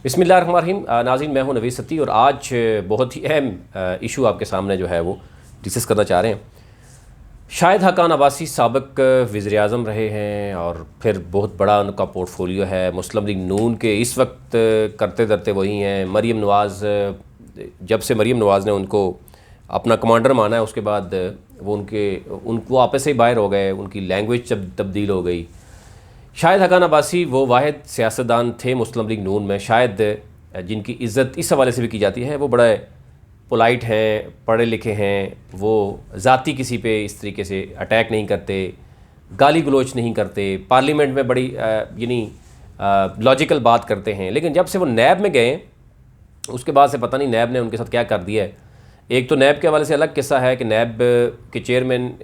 बिस्मिल्लाहिर्रहमानिर्रहीम। नाज़रीन, मैं हूं नवीद सत्ती और आज बहुत ही अहम इशू आपके सामने जो है वो डिस्कस करना चाह रहे हैं। शाहिद हक़ान अब्बासी साबिक़ वज़ीर-ए-आज़म रहे हैं और फिर बहुत बड़ा उनका पोर्टफोलियो है। मुस्लिम लीग नून के इस वक्त करते धरते वही हैं। मरीम नवाज़, जब से मरीम नवाज़ ने उनको अपना कमांडर माना है उसके बाद वो उनको आपस से ही बाहर हो गए, उनकी लैंग्वेज जब तब्दील हो गई। शाहिद हक़ान अब्बासी वो वाहिद सियासतदान थे मुस्लिम लीग नून में शायद जिनकी इज़्ज़त इस हवाले से भी की जाती है, वो बड़े पोलाइट हैं, पढ़े लिखे हैं, वो ज़ाती किसी पे इस तरीके से अटैक नहीं करते, गाली गलोच नहीं करते, पार्लियामेंट में बड़ी लॉजिकल बात करते हैं। लेकिन जब से वो नैब में गए उसके बाद से पता नहीं नैब ने उनके साथ क्या कर दिया है। एक तो नैब के हवाले से अलग किस्सा है कि नैब के चेयरमैन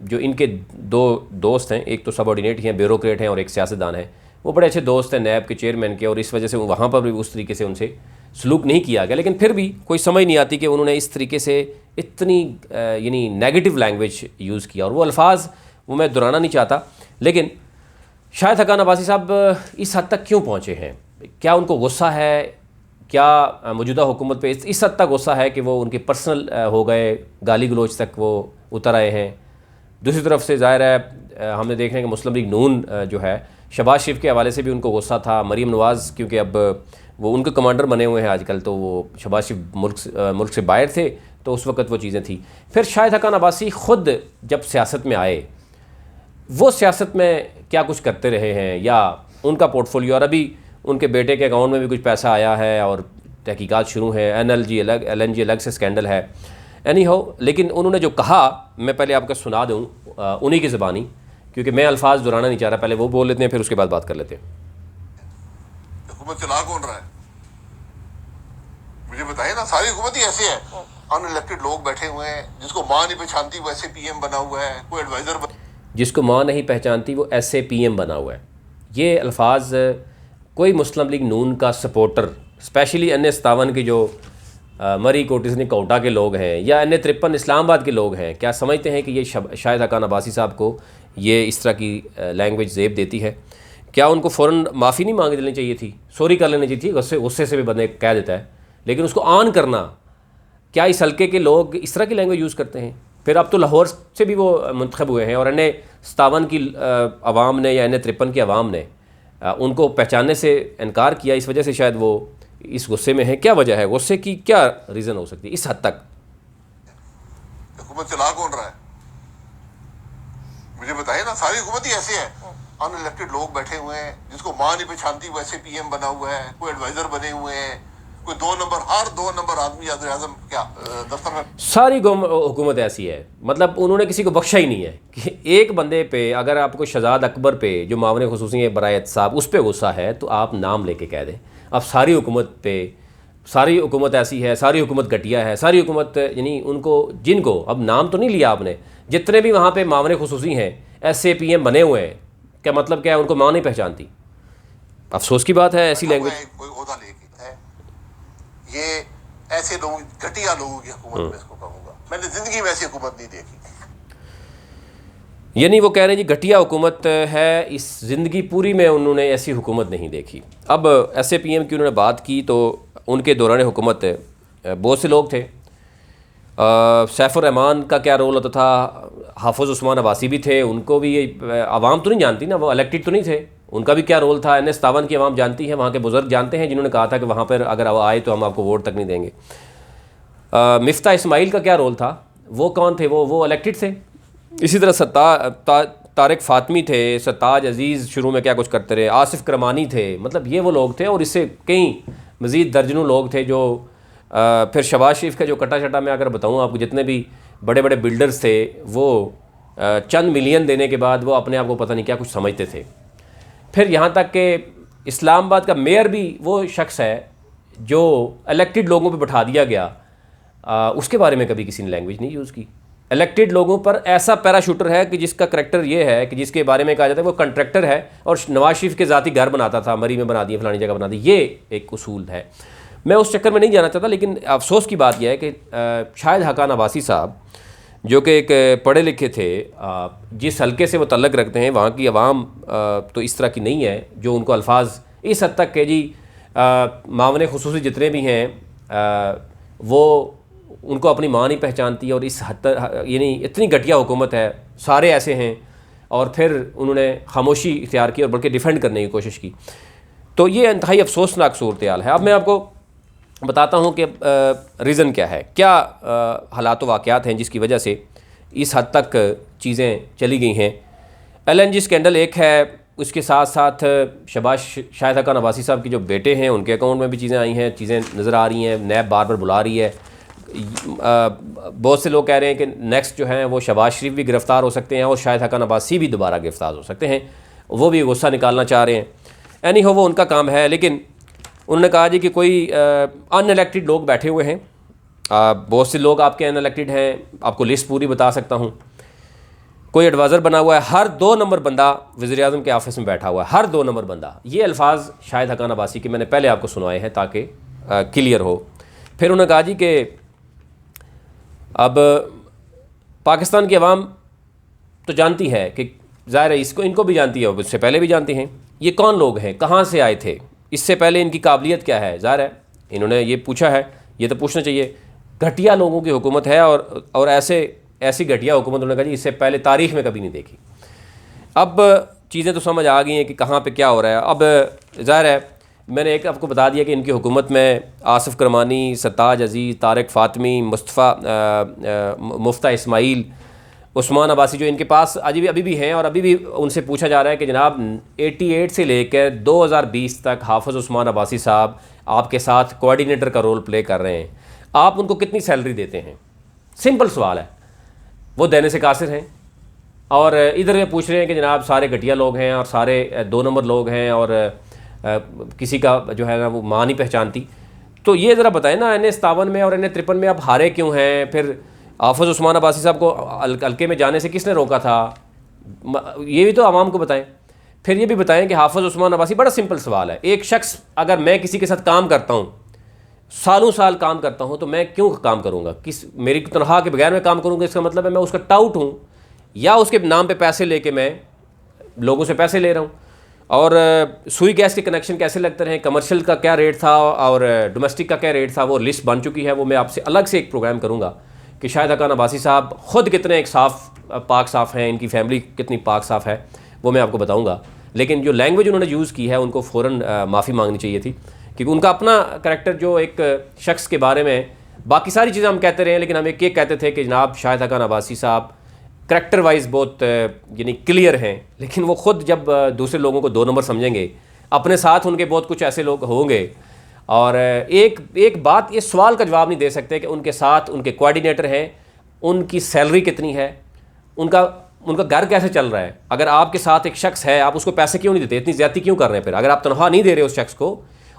जो इनके दो दोस्त हैं, एक तो सबऑर्डिनेट हैं, ब्यूरोक्रेट हैं और एक सियासतदान है, वो बड़े अच्छे दोस्त हैं नैब के चेयरमैन के, और इस वजह से वहाँ पर भी उस तरीके से उनसे सलूक नहीं किया गया। लेकिन फिर भी कोई समझ नहीं आती कि उन्होंने इस तरीके से इतनी यानी नेगेटिव लैंग्वेज यूज़ किया, और वो अल्फाज वो मैं दोहराना नहीं चाहता। लेकिन शाहिद हक़ान अब्बासी साहब इस हद तक क्यों पहुँचे हैं? क्या उनको गुस्सा है? क्या मौजूदा हुकूमत पे इस हद तक गुस्सा है कि वो उनके पर्सनल हो गए, गाली गलोच तक वो उतर आए हैं? दूसरी तरफ से ज़ाहिर है हमने देख रहे हैं कि मुस्लिम लीग नून जो है, शहबाज शरीफ के हवाले से भी उनको गुस्सा था। मरीम नवाज़ क्योंकि अब वो उनके कमांडर बने हुए हैं आजकल, तो वो शहबाज शरीफ मुल्क से बाहर थे, तो उस वक्त वो चीज़ें थी। फिर शाहिद हक़ान अब्बासी ख़ुद जब सियासत में आए, वो सियासत में क्या कुछ करते रहे हैं या उनका पोर्टफोलियो, और अभी उनके बेटे के अकाउंट में भी कुछ पैसा आया है और तहकीकात शुरू है, LNG अलग से स्कैंडल है। एनी हो, लेकिन उन्होंने जो कहा मैं पहले आपको सुना दूँ उन्हीं की ज़बानी, क्योंकि मैं अल्फाज दोहराना नहीं चाह रहा। पहले वो बोल लेते हैं, फिर उसके बाद बात कर लेते हैं। हुकूमत चला कौन रहा है मुझे बताइए ना। सारी हुकूमत ही ऐसे है, अनइलेक्टेड लोग बैठे हुए हैं, जिसको माँ नहीं पहचानती वो ऐसे PM बना हुआ है, कोई एडवाइज़र जिसको माँ नहीं पहचानती वो ऐसे PM बना हुआ है। ये अल्फाज कोई मुस्लिम लीग नून का सपोर्टर, स्पेशली NA57 की जो मरी कोटिसनी कोटा के लोग हैं या NA53 इस्लामाबाद के लोग हैं, क्या समझते हैं कि ये शाहिद हक़ान अब्बासी साहब को ये इस तरह की लैंग्वेज ज़ेब देती है? क्या उनको फ़ौरन माफ़ी नहीं मांग लेनी चाहिए थी, सॉरी कर लेनी चाहिए थी? गुस्से से भी बंदे कह देता है, लेकिन उसको ऑन करना, क्या इस हल्के के लोग इस तरह की लैंग्वेज यूज़ करते हैं? फिर अब तो लाहौर से भी वो मुंतखब हुए हैं और NA57 की आवाम ने या NA53 की आवाम ने उनको पहचानने से इनकार किया। इस वजह से शायद वो इस गुस्से में है। क्या वजह है गुस्से की? क्या रीज़न हो सकती है इस हद तक? हुकूमत चला कौन रहा है मुझे बताइए ना। सारी हुकूमत ही ऐसे है, अनइलेक्टेड लोग बैठे हुए हैं, जिसको माँ नहीं पहचानती वो ऐसे PM बना हुआ है, कोई एडवाइज़र बने हुए हैं, कोई 2 नंबर, हर 2 नंबर आदमी वज़ीर-ए-आज़म क्या दफ्तर में। सारी हुकूमत ऐसी है, मतलब उन्होंने किसी को बख्शा ही नहीं है कि एक बंदे पे अगर आपको शहजाद अकबर पे जो मामले खुसूसी है बराए एहतसाब, उस पर गुस्सा है तो आप नाम लेके कह दें। अब सारी हुकूमत ऐसी है, सारी हुकूमत घटिया है, सारी हुकूमत यानी जिनको अब नाम तो नहीं लिया आपने, जितने भी वहाँ पे मामले खुसूसी हैं ऐसे PM बने हुए हैं, क्या मतलब क्या है? उनको माँ नहीं पहचानती। अफसोस की बात है ऐसी लैंग्वेज। कोई ओहदा लेके ये ऐसे लोग, घटिया लोगों की हुकूमत में इसको कहूँगा। मैंने ज़िंदगी में ऐसी हुकूमत नहीं देखी। यानी वो कह रहे हैं जी घटिया हुकूमत है, इस ज़िंदगी पूरी में उन्होंने ऐसी हुकूमत नहीं देखी। अब ऐसे PM की उन्होंने बात की तो उनके दौरान हुकूमत बहुत से लोग थे। सैफुर्रहमान का क्या रोल होता था? हाफिज़ उस्मान अब्बासी भी थे, उनको भी ये आवाम तो नहीं जानती ना, वो इलेक्टेड तो नहीं थे, उनका भी क्या रोल था? NA57 की आवाम जानती है, वहाँ के बुज़ुर्ग जानते हैं, जिन्होंने कहा था कि वहाँ पर अगर आए तो हम आपको वोट तक नहीं देंगे। मिफ्ता इस्माइल का क्या रोल था? वो कौन थे? वो इलेक्टेड थे। इसी तरह तारिक फ़ातमी थे, सत्ताज अज़ीज़ शुरू में क्या कुछ करते रहे, आसिफ करमानी थे, मतलब ये वो लोग थे, और इससे कई मज़ीद दर्जनों लोग थे जो फिर शहबाज शरीफ का जो कटा शटा मैं अगर बताऊँ आपको, जितने भी बड़े बड़े बिल्डर्स थे वो चंद मिलियन देने के बाद वो अपने आप को पता नहीं क्या कुछ समझते थे। फिर यहाँ तक कि इस्लामाबाद का मेयर भी वो शख्स है जो इलेक्टेड लोगों पे बैठा दिया गया, उसके बारे में कभी किसी ने लैंग्वेज नहीं यूज़ की। इलेक्टेड लोगों पर ऐसा पैराशूटर है कि जिसका करैक्टर ये है कि जिसके बारे में कहा जाता है वो कंट्रैक्टर है और नवाज शरीफ के ज़ाती घर बनाता था, मरी में बना दिए, फलानी जगह बना दी, ये एक उसूल है। मैं उस चक्कर में नहीं जाना चाहता, लेकिन अफसोस की बात यह है कि शाहिद हक़ान अब्बासी साहब जो कि एक पढ़े लिखे थे, जिस हल्के से वो तल्लक रखते हैं वहाँ की आवाम तो इस तरह की नहीं है जो उनको अल्फाज इस हद तक कि जी मामले खुसूसी जितने भी हैं वो उनको अपनी मां नहीं पहचानती, और इस हद तक यानी इतनी घटिया हुकूमत है, सारे ऐसे हैं, और फिर उन्होंने खामोशी इख्तियार की और बल्कि डिफेंड करने की कोशिश की। तो ये इंतहाई अफसोसनाक सूरत हाल है। अब मैं आपको बताता हूँ कि रीज़न क्या है, क्या हालात व वाक़यात हैं जिसकी वजह से इस हद तक चीज़ें चली गई हैं। LNG स्कैंडल एक है, उसके साथ साथ शाहिद हक़ान अब्बासी साहब के जो बेटे हैं उनके अकाउंट में भी चीज़ें आई हैं, चीज़ें नज़र आ रही हैं, नैब बार बार बुला रही है। बहुत से लोग कह रहे हैं कि नेक्स्ट जो हैं वो शहबाज शरीफ भी गिरफ़्तार हो सकते हैं और शाहिद हक़ान अब्बासी भी दोबारा गिरफ़्तार हो सकते हैं, वो भी गुस्सा निकालना चाह रहे हैं। एनी हो, वो उनका काम है, लेकिन उन्होंने कहा जी कि कोई अनइलेक्टेड लोग बैठे हुए हैं, बहुत से लोग आपके अनइलेक्टेड हैं, आपको लिस्ट पूरी बता सकता हूँ। कोई एडवाइज़र बना हुआ है, हर 2 नंबर बंदा वज़ीर-ए-आज़म के ऑफिस में बैठा हुआ है, हर 2 नंबर बंदा। ये अल्फाज शाहिद हक़ान अब्बासी के मैंने पहले आपको सुनवाए हैं ताकि क्लियर हो। फिर उन्होंने कहा जी कि अब पाकिस्तान की आवाम तो जानती है कि ज़ाहिर है, इसको इनको भी जानती है, उससे पहले भी जानती हैं ये कौन लोग हैं, कहाँ से आए थे, इससे पहले इनकी काबिलियत क्या है। ज़ाहिर है इन्होंने ये पूछा है, ये तो पूछना चाहिए। घटिया लोगों की हुकूमत है, और ऐसी घटिया हुकूमत उन्होंने कहा जी इससे पहले तारीख़ में कभी नहीं देखी। अब चीज़ें तो समझ आ गई हैं कि कहाँ पे क्या हो रहा है। अब ज़ाहिर है मैंने एक आपको बता दिया कि इनकी हुकूमत में आसिफ करमानी, सरताज अजीज़, तारिक फ़ातमी, मुफ्ता इस्माइल, उस्मान अब्बासी जो इनके पास अभी भी हैं, और अभी भी उनसे पूछा जा रहा है कि जनाब 88 से लेकर 2020 तक हाफ़िज़ उस्मान अब्बासी साहब आपके साथ कोऑर्डिनेटर का रोल प्ले कर रहे हैं, आप उनको कितनी सैलरी देते हैं? सिंपल सवाल है, वो देने से कासिर हैं। और इधर पूछ रहे हैं कि जनाब सारे घटिया लोग हैं और सारे 2 नंबर लोग हैं, और किसी का जो है ना वो मां नहीं पहचानती। तो ये ज़रा बताएं ना, NA-57 में और NA-53 में आप हारे क्यों हैं? फिर हाफ़िज़ उस्मान अब्बासी साहब को हल्के में जाने से किसने रोका था? ये भी तो आवाम को बताएं। फिर ये भी बताएं कि हाफ़िज़ उस्मान अब्बासी, बड़ा सिंपल सवाल है, एक शख्स अगर मैं किसी के साथ काम करता हूँ, सालों साल काम करता हूँ, तो मैं क्यों काम करूँगा? मेरी तनख्वाह के बगैर मैं काम करूँगा, इसका मतलब है मैं उसका टाउट हूँ, या उसके नाम पे पैसे लेके मैं लोगों से पैसे ले रहा हूँ। और सुई गैस के कनेक्शन कैसे लगते रहे, कमर्शियल का क्या रेट था और डोमेस्टिक का क्या रेट था, वो लिस्ट बन चुकी है। वो मैं आपसे अलग से एक प्रोग्राम करूँगा कि शाहिद हक़ान अब्बासी साहब ख़ुद कितने एक पाक साफ़ हैं, इनकी फैमिली कितनी पाक साफ़ है, वो मैं आपको बताऊँगा। लेकिन जो लैंग्वेज उन्होंने यूज़ की है उनको फ़ौरन माफ़ी मांगनी चाहिए थी, क्योंकि उनका अपना करैक्टर जो एक शख्स के बारे में, बाकी सारी चीज़ें हम कहते रहे, लेकिन हम एक कहते थे कि जनाब शाहिद हक़ान अब्बासी साहब करैक्टर वाइज बहुत यानी क्लियर हैं, लेकिन वो ख़ुद जब दूसरे लोगों को 2 नंबर समझेंगे, अपने साथ उनके बहुत कुछ ऐसे लोग होंगे, और एक बात, ये सवाल का जवाब नहीं दे सकते कि उनके साथ उनके कोऑर्डिनेटर हैं, उनकी सैलरी कितनी है, उनका घर कैसे चल रहा है। अगर आपके साथ एक शख्स है, आप उसको पैसे क्यों नहीं देते, इतनी ज़्यादती क्यों कर रहे हैं? फिर अगर आप तनख्वाह नहीं दे रहे उस शख्स को,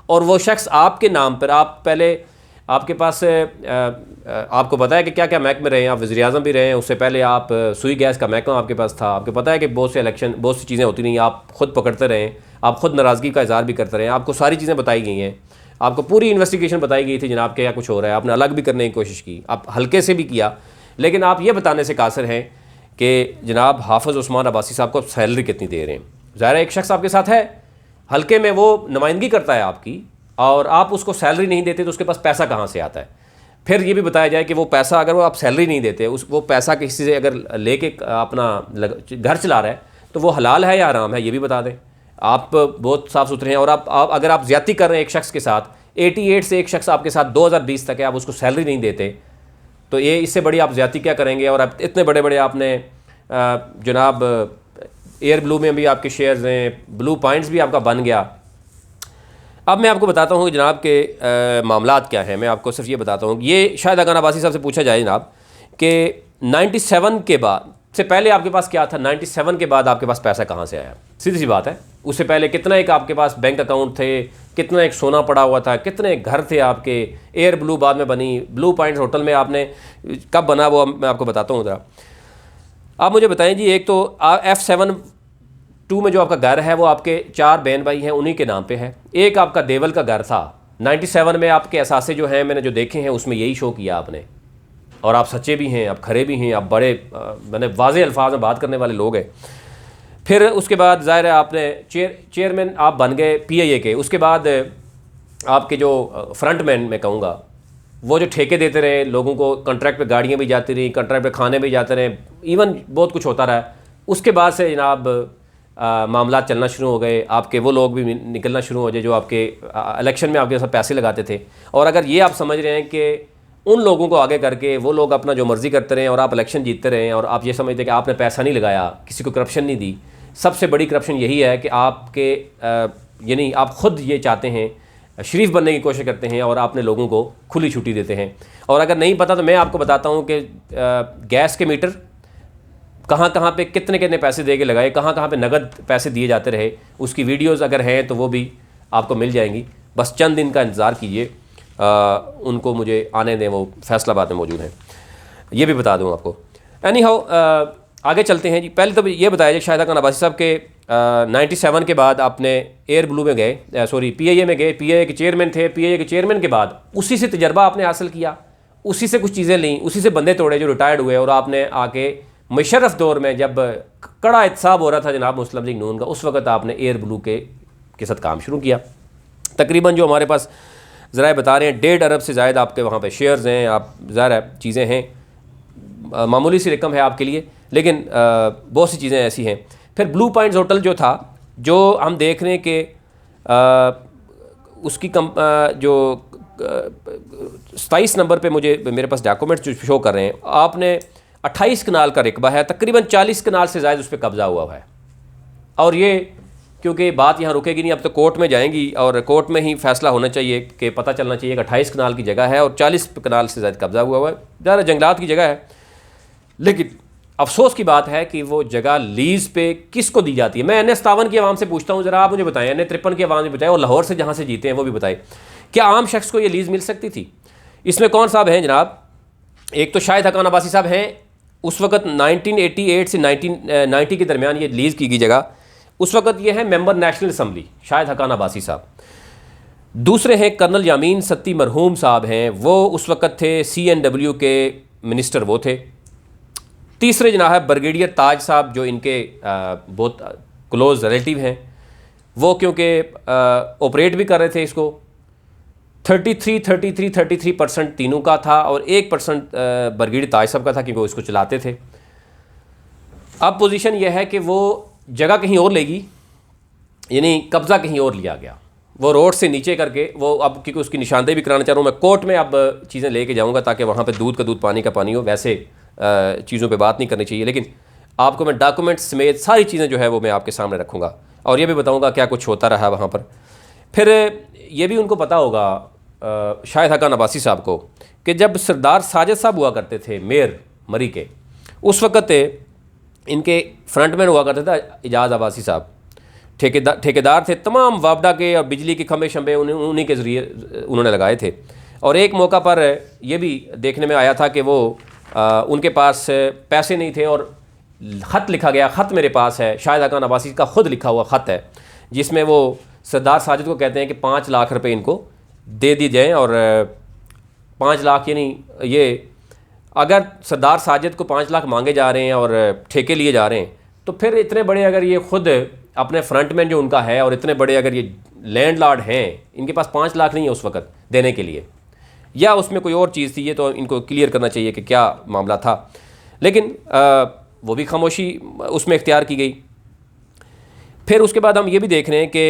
और वो शख्स आपके नाम पर, आप पहले आपके पास आपको पता है कि क्या क्या महकमे रहे हैं, आप वज़ीर-ए-आज़म भी रहे हैं, उससे पहले आप सुई गैस का महकमा आपके पास था, आपको पता है कि बहुत सी चीज़ें होती नहीं, आप ख़ुद पकड़ते रहे, आप ख़ुद नाराज़गी का इज़हार भी करते रहे, आपको सारी चीज़ें बताई गई हैं, आपको पूरी इन्वेस्टिगेशन बताई गई थी जनाब क्या कुछ हो रहा है, आपने अलग भी करने की कोशिश की, आप हल्के से भी किया, लेकिन आप ये बताने से कासिर हैं कि जनाब हाफ़िज़ उस्मान अब्बासी साहब को सैलरी कितनी दे रहे हैं। ज़ाहिर एक शख्स आपके साथ है, हल्के में वो नुमाइंदगी करता है आपकी, और आप उसको सैलरी नहीं देते तो उसके पास पैसा कहाँ से आता है? फिर ये भी बताया जाए कि वो पैसा, अगर वो आप सैलरी नहीं देते, वो पैसा किसी से अगर लेके अपना घर चला रहा है, तो वो हलाल है या हराम है, ये भी बता दें। आप बहुत साफ़ सुथरे हैं, और आप अगर आप ज़्यादती कर रहे हैं एक शख्स के साथ, 88 से एक शख्स आपके साथ 2020 तक है, आप उसको सैलरी नहीं देते, तो ये इससे बड़ी आप ज़्यादती क्या करेंगे? और आप इतने बड़े बड़े आपने जनाब एयर ब्लू में भी आपके शेयर्स हैं, ब्लू पॉइंट्स भी आपका बन गया। अब मैं आपको बताता हूँ जनाब के मामलात क्या हैं। मैं आपको सिर्फ ये बताता हूँ, ये शाहिद हक़ान अब्बासी साहब से पूछा जाए जनाब कि 97 के बाद से पहले आपके पास क्या था, 97 के बाद आपके पास पैसा कहाँ से आया? सीधी सी बात है, उससे पहले कितना एक आपके पास बैंक अकाउंट थे, कितना एक सोना पड़ा हुआ था, कितने घर थे आपके। एयर ब्लू बाद में बनी, ब्लू पॉइंट होटल में आपने कब बना वो मैं आपको बताता हूँ ज़रा। आप मुझे बताएं जी, एक तो F72 में जो आपका घर है वो आपके 4 बहन भाई हैं, उन्हीं के नाम पे है। एक आपका देवल का घर था, 97 में आपके असासे जो हैं मैंने जो देखे हैं उसमें यही शो किया आपने, और आप सच्चे भी हैं, आप खरे भी हैं, आप बड़े मैंने वाज़े अल्फाज में बात करने वाले लोग हैं। फिर उसके बाद ज़ाहिर है आपने चेयरमैन आप बन गए PIA के। उसके बाद आपके जो फ्रंटमैन मैं कहूँगा, वो जो ठेके देते रहे लोगों को, कॉन्ट्रैक्ट पे गाड़ियाँ भी जाती रही, कॉन्ट्रैक्ट पे खाने भी जाते रहे, इवन बहुत कुछ होता रहा। उसके बाद से जनाब मामला चलना शुरू हो गए, आपके वो लोग भी निकलना शुरू हो गए जो आपके इलेक्शन में आपके साथ पैसे लगाते थे। और अगर ये आप समझ रहे हैं कि उन लोगों को आगे करके वो लोग अपना जो मर्ज़ी करते रहे और आप इलेक्शन जीतते रहे और आप ये समझते कि आपने पैसा नहीं लगाया, किसी को करप्शन नहीं दी, सबसे बड़ी करप्शन यही है कि आपके यानी आप ख़ुद ये चाहते हैं, शरीफ बनने की कोशिश करते हैं और आपने लोगों को खुली छुट्टी देते हैं। और अगर नहीं पता तो मैं आपको बताता हूँ कि गैस के मीटर कहाँ कहाँ पे कितने कितने पैसे दे के लगाए, कहाँ कहाँ पे नगद पैसे दिए जाते रहे, उसकी वीडियोज़ अगर हैं तो वो भी आपको मिल जाएंगी। बस चंद दिन का इंतज़ार कीजिए, उनको मुझे आने दें, वो फैसलाबाद में मौजूद हैं, ये भी बता दूँ आपको। एनी हाउ आगे चलते हैं जी। पहले तो ये बताया जाए, शाहिदा खान अब्बासी साहब के 97 के बाद आपने एयर ब्लू में गए, सॉरी PIA में गए, PIA के चेयरमैन थे, PIA के चेयरमैन के बाद उसी से तजर्बा आपने हासिल किया, उसी से कुछ चीज़ें लीं, उसी से बंदे तोड़े जो रिटायर्ड हुए, और आपने आके मुशर्रफ दौर में जब कड़ा एहतसाब हो रहा था जनाब मुस्लिम लीग नून का, उस वक्त आपने एयर ब्लू के साथ काम शुरू किया। तकरीबन जो हमारे पास ज़रा बता रहे हैं 1.5 अरब से ज़ायद आपके वहाँ पे शेयर्स हैं। आप ज़ाहिर चीज़ें हैं, मामूली सी रकम है आपके लिए, लेकिन बहुत सी चीज़ें ऐसी हैं। फिर ब्लू पॉइंट्स होटल जो था, जो हम देख रहे हैं कि उसकी जो 27 नंबर पे मुझे मेरे पास डॉक्यूमेंट्स जो शो कर रहे हैं, आपने 28 कनाल का रकबा है, तकरीबन 40 कनाल से ज़ायद उस पर कब्ज़ा हुआ है। और ये क्योंकि बात यहाँ रुकेगी नहीं, अब तो कोर्ट में जाएंगी और कोर्ट में ही फैसला होना चाहिए कि पता चलना चाहिए कि 28 कनाल की जगह है और 40 कनाल से ज़्यादा कब्ज़ा हुआ है। ज़्यादा जंगलात की जगह है, लेकिन अफसोस की बात है कि वो जगह लीज़ पे किसको दी जाती है। मैं NS57 की आवाम से पूछता हूँ, ज़रा आप मुझे बताएं, NS53 की आवाम ने बताया, और लाहौर से जहाँ से जीते हैं वो भी बताए, क्या आम शख्स को ये लीज़ मिल सकती थी? इसमें कौन साहब हैं जनाब? एक तो शाहिद हकान अब्बासी साहब हैं, उस वक्त 1988 से 1990 के दरमियान ये लीज़ की गई जगह, उस वक्त ये है member national assembly Shahid हकान Abbasi साहब। दूसरे हैं कर्नल यामीन सत्ती मरहूम साहब हैं, वो उस वक्त थे CNW के मिनिस्टर, वो थे। तीसरे जना है ब्रिगेडियर ताज साहब, जो इनके बहुत क्लोज रिलेटिव हैं, वो क्योंकि ऑपरेट भी कर रहे थे इसको। 33% तीनों का था और 1% ब्रिगेडियर ताज साहब का था, क्योंकि वो इसको चलाते थे। अब पोजीशन यह है कि वो जगह कहीं और लेगी, यानी कब्ज़ा कहीं और लिया गया, वो रोड से नीचे करके वो, अब क्योंकि उसकी निशानदेही भी कराना चाह रहा हूँ मैं, कोर्ट में अब चीज़ें लेके जाऊँगा ताकि वहाँ पे दूध का दूध पानी का पानी हो। वैसे चीज़ों पे बात नहीं करनी चाहिए, लेकिन आपको मैं डॉक्यूमेंट्स समेत सारी चीज़ें जो है वो मैं आपके सामने रखूँगा और ये भी बताऊँगा क्या कुछ होता रहा वहाँ पर। फिर ये भी उनको पता होगा शाहिद हकान अब्बासी साहब को कि जब सरदार साजिद साहब हुआ करते थे मेयर मरी के, उस वक़्त इनके फ्रंटमैन हुआ करते थे एजाज़ अब्बासी साहब, ठेकेदार थे तमाम वापडा के और बिजली के खंबे शंबे उन्हीं के ज़रिए उन्होंने लगाए थे। और एक मौका पर यह भी देखने में आया था कि वो उनके पास पैसे नहीं थे और ख़त लिखा गया, ख़त मेरे पास है, शाहिद हकान अब्बासी का ख़ुद लिखा हुआ ख़त है, जिसमें वो सरदार साजिद को कहते हैं कि 5 लाख रुपए इनको दे दिए जाएँ। और 5 लाख यानी ये अगर सरदार साजिद को 5 लाख मांगे जा रहे हैं और ठेके लिए जा रहे हैं, तो फिर इतने बड़े अगर ये ख़ुद अपने फ्रंटमैन जो उनका है और इतने बड़े अगर ये लैंडलॉर्ड हैं, इनके पास 5 लाख नहीं है उस वक़्त देने के लिए, या उसमें कोई और चीज़ थी, ये तो इनको क्लियर करना चाहिए कि क्या मामला था। लेकिन वो भी खामोशी उसमें इख्तियार की गई। फिर उसके बाद हम ये भी देख रहे हैं कि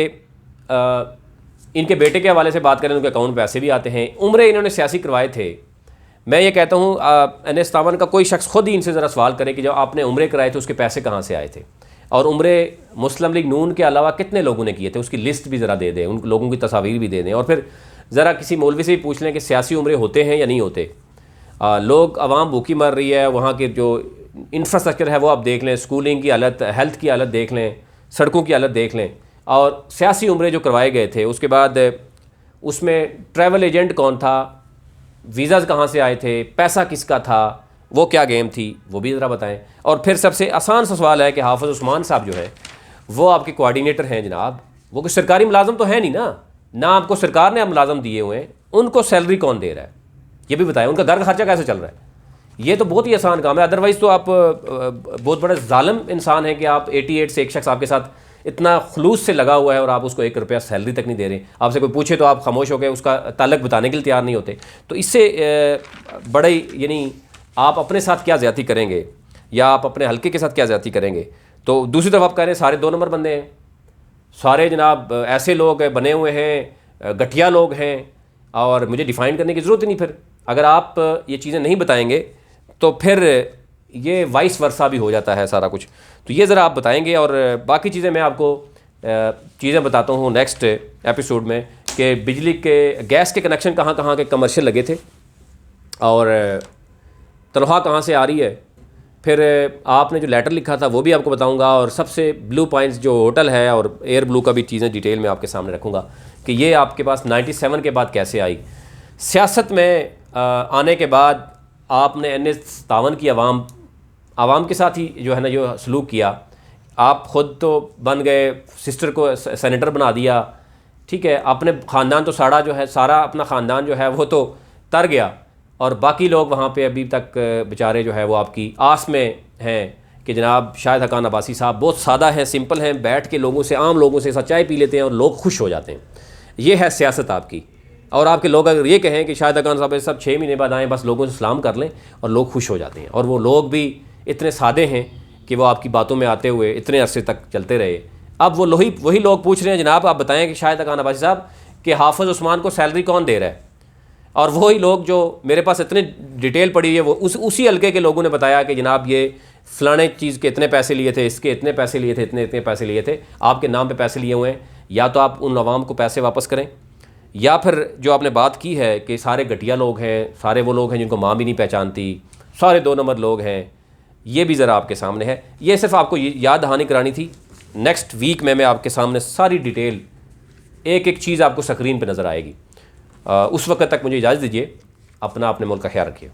इनके बेटे के हवाले से बात करें, उनके अकाउंट में पैसे भी आते हैं। उम्रे इन्होंने सियासी करवाए थे। मैं ये कहता हूँ NS57 का कोई शख्स खुद ही इनसे ज़रा सवाल करे कि जब आपने उम्रे कराए थे उसके पैसे कहाँ से आए थे, और उम्रे मुस्लिम लीग नून के अलावा कितने लोगों ने किए थे, उसकी लिस्ट भी ज़रा दे दें, उन लोगों की तस्वीर भी दे दें। और फिर ज़रा किसी मौलवी से भी पूछ लें कि सियासी उम्रे होते हैं या नहीं होते। लोग आवाम भूखी मर रही है, वहाँ के जो इंफ्रास्ट्रक्चर है वो आप देख लें, स्कूलिंग की हालत, हेल्थ की हालत देख लें, सड़कों की हालत देख लें। और सियासी उम्रे जो करवाए गए थे, उसके बाद उसमें ट्रैवल एजेंट कौन था, वीज़ाज़ कहाँ से आए थे, पैसा किसका था, वो क्या गेम थी, वो भी ज़रा बताएं। और फिर सबसे आसान सा सवाल है कि हाफिज़ उस्मान साहब जो है वो आपके कोऑर्डिनेटर हैं जनाब, वो कोई सरकारी मुलाजम तो है नहीं ना आपको सरकार ने मुलाजम दिए हुए हैं, उनको सैलरी कौन दे रहा है, ये भी बताएं। उनका घर का खर्चा कैसे चल रहा है, ये तो बहुत ही आसान काम है। अदरवाइज़ तो आप बहुत बड़े जालिम इंसान हैं कि आप 88 से एक शख्स आपके साथ इतना खलूस से लगा हुआ है और आप उसको 1 रुपया सैलरी तक नहीं दे रहे, आपसे कोई पूछे तो आप खामोश हो गए, उसका ताल्लुक बताने के लिए तैयार नहीं होते। तो इससे बड़े यानी आप अपने साथ क्या ज़्यादती करेंगे या आप अपने हल्के के साथ क्या ज़्यादती करेंगे। तो दूसरी तरफ आप कह रहे हैं सारे 2 नंबर बंदे हैं, सारे जनाब ऐसे लोग बने हुए हैं, घटिया लोग हैं, और मुझे डिफ़ाइन करने की ज़रूरत ही नहीं। फिर अगर आप ये चीज़ें नहीं बताएंगे तो फिर ये वाइस वर्सा भी हो जाता है सारा कुछ। तो ये ज़रा आप बताएंगे, और बाकी चीज़ें मैं आपको चीज़ें बताता हूँ नेक्स्ट एपिसोड में कि बिजली के गैस के कनेक्शन कहाँ कहाँ के कमर्शियल लगे थे और तनख्वाह कहाँ से आ रही है। फिर आपने जो लेटर लिखा था वो भी आपको बताऊंगा, और सबसे ब्लू पॉइंट्स जो होटल है और एयर ब्लू का भी चीज़ें डिटेल में आपके सामने रखूंगा कि ये आपके पास 97 के बाद कैसे आई। सियासत में आने के बाद आपने NH57 की आवाम के साथ ही जो है ना जो सलूक किया, आप ख़ुद तो बन गए, सिस्टर को सेनेटर बना दिया, ठीक है, अपने ख़ानदान तो सारा अपना ख़ानदान जो है वो तो तर गया, और बाकी लोग वहाँ पे अभी तक बेचारे जो है वो आपकी आस में हैं कि जनाब शाहिद हकान अब्बासी साहब बहुत सादा हैं, सिंपल हैं, बैठ के लोगों से, आम लोगों से चाय पी लेते हैं और लोग खुश हो जाते हैं। ये है सियासत आपकी। और आपके लोग अगर ये कहें कि शाहिद हकान साहब सब 6 महीने बाद आएँ, बस लोगों से सलाम कर लें और लोग खुश हो जाते हैं, और वो लोग भी इतने सादे हैं कि वो आपकी बातों में आते हुए इतने अरसे तक चलते रहे। अब वो वही लोग पूछ रहे हैं जनाब आप बताएं कि शाहिद हकान अब्बासी साहब कि हाफिज़ उस्मान को सैलरी कौन दे रहा है, और वही लोग जो मेरे पास इतनी डिटेल पड़ी है वो उसी हल्के के लोगों ने बताया कि जनाब ये फ़लाने चीज़ के इतने पैसे लिए थे, इसके इतने पैसे लिए थे, इतने पैसे लिए थे, आपके नाम पे पैसे लिए हुए हैं, या तो आप उन अवाम को पैसे वापस करें, या फिर जो आपने बात की है कि सारे घटिया लोग हैं, सारे वो लोग हैं जिनको माँ भी नहीं पहचानती, सारे 2 नंबर लोग हैं, ये भी ज़रा आपके सामने है। ये सिर्फ आपको याद दहानी करानी थी। नेक्स्ट वीक में मैं आपके सामने सारी डिटेल एक एक चीज़ आपको स्क्रीन पर नज़र आएगी। उस वक्त तक मुझे इजाज़त दीजिए। अपने मुल्क का ख्याल रखिए।